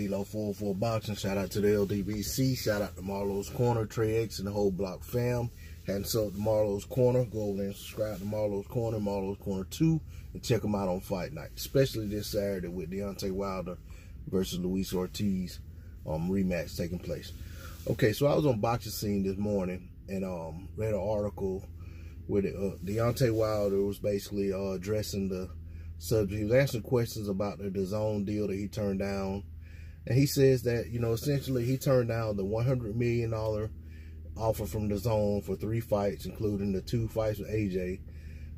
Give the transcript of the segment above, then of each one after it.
D-Lo 404 Boxing. Shout out to the LDBC. Shout out to Marlowe's Corner, corrwxt, and the whole block fam. Hadn't subbed to Marlowe's Corner, go over there and subscribe to Marlowe's Corner 2, and check them out on Fight Night, especially this Saturday with Deontay Wilder versus Luis Ortiz rematch taking place. Okay, so I was on Boxing Scene this morning and read an article where Deontay Wilder was basically addressing the subject. He was answering questions about the Dazn deal that he turned down, and he says that, you know, essentially he turned down the $100 million offer from Dazn for 3 fights, including the 2 fights with AJ,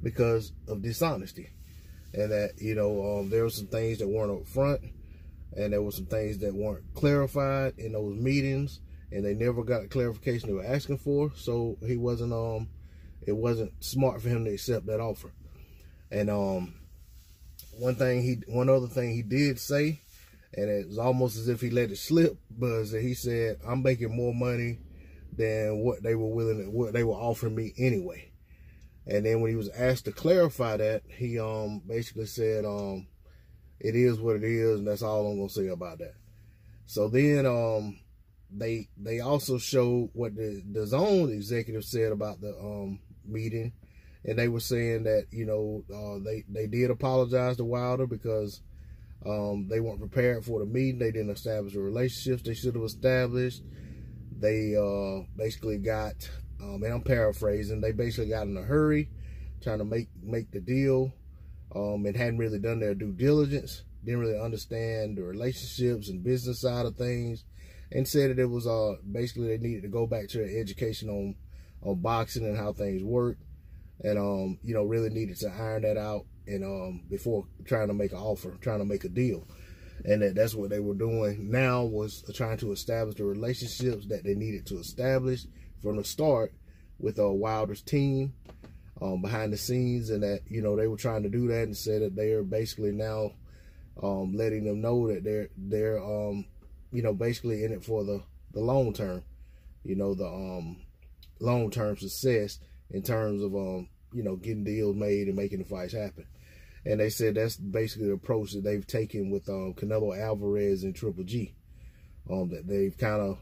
because of dishonesty, and that, you know, there were some things that weren't up front, and there were some things that weren't clarified in those meetings, and they never got a clarification they were asking for. So he wasn't it wasn't smart for him to accept that offer. And one other thing he did say, and it was almost as if he let it slip, was that he said, I'm making more money than what they were offering me anyway. And then when he was asked to clarify that, he basically said, it is what it is, and that's all I'm gonna say about that. So then they also showed what the Dazn executive said about the meeting, and they were saying that, you know, they did apologize to Wilder because they weren't prepared for the meeting. They didn't establish the relationships they should have established. They basically got, and I'm paraphrasing, they basically got in a hurry trying to make the deal, and hadn't really done their due diligence, didn't really understand the relationships and business side of things, and said that it was basically they needed to go back to their education on boxing and how things work, and you know, really needed to iron that out, and before trying to make an offer, trying to make a deal. And that's what they were doing now, was trying to establish the relationships that they needed to establish from the start with Wilder's team behind the scenes, and that, you know, they were trying to do that, and said that they are basically now letting them know that they're you know, basically in it for the long term, you know, the long term success in terms of you know, getting deals made and making the fights happen. And they said that's basically the approach that they've taken with Canelo Alvarez and Triple G. That they've kind of,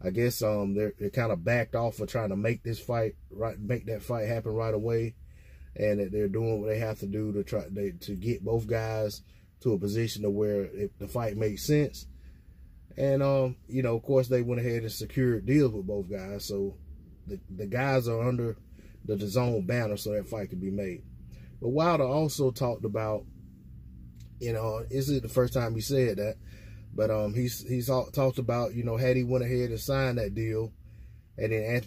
I guess, they're kind of backed off of trying to make that fight happen right away, and that they're doing what they have to do to get both guys to a position to where the fight makes sense. And you know, of course, they went ahead and secured deals with both guys, so the guys are under the Dazn banner, so that fight could be made. But Wilder also talked about, you know, this is the first time he said that, but he's talked about, you know, had he went ahead and signed that deal, and then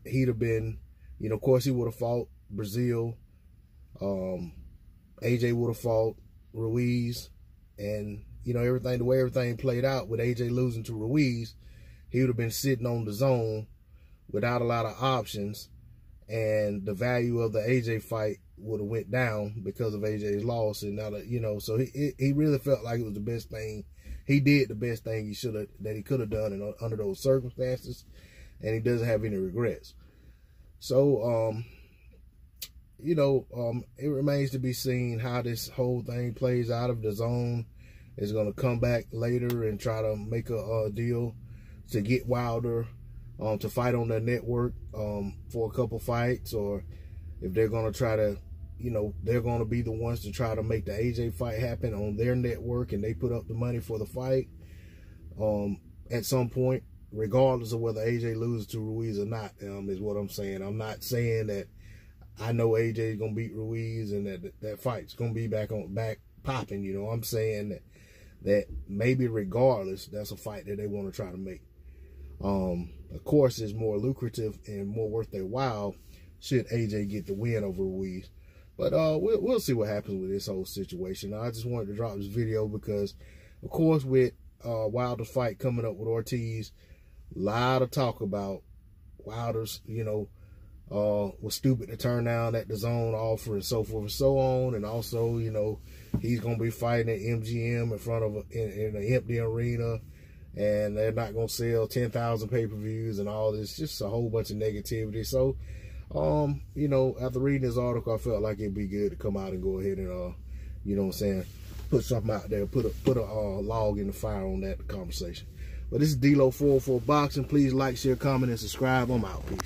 he'd have been, you know, of course he would have fought Brazil, AJ would have fought Ruiz, and, you know, the way everything played out with AJ losing to Ruiz, he would have been sitting on the zone without a lot of options, and the value of the AJ fight would have went down because of AJ's loss. And now that, you know, so he really felt like it was the best thing. He did the best thing he could have done under those circumstances, and he doesn't have any regrets. So you know, it remains to be seen how this whole thing plays out. If Dazn is going to come back later and try to make a deal to get Wilder to fight on their network for a couple fights, or if they're going to try to, you know, they're going to be the ones to try to make the AJ fight happen on their network, and they put up the money for the fight at some point, regardless of whether AJ loses to Ruiz or not, is what I'm saying. I'm not saying that I know AJ is going to beat Ruiz and that fight's going to be back popping, you know. I'm saying that maybe regardless, that's a fight that they want to try to make. Of course, it's more lucrative and more worth their while should AJ get the win over Ruiz. But we'll see what happens with this whole situation. I just wanted to drop this video because, of course, with Wilder's fight coming up with Ortiz, a lot of talk about Wilder's, you know, was stupid to turn down that Dazn offer and so forth and so on. And also, you know, he's going to be fighting at MGM in front of in an empty arena, and they're not going to sell 10,000 pay-per-views and all this, just a whole bunch of negativity. So, you know, after reading this article, I felt like it'd be good to come out and go ahead and, you know what I'm saying, put something out there, put a log in the fire on that conversation. But this is D-Lo 404 Boxing. Please like, share, comment, and subscribe. I'm out. Peace.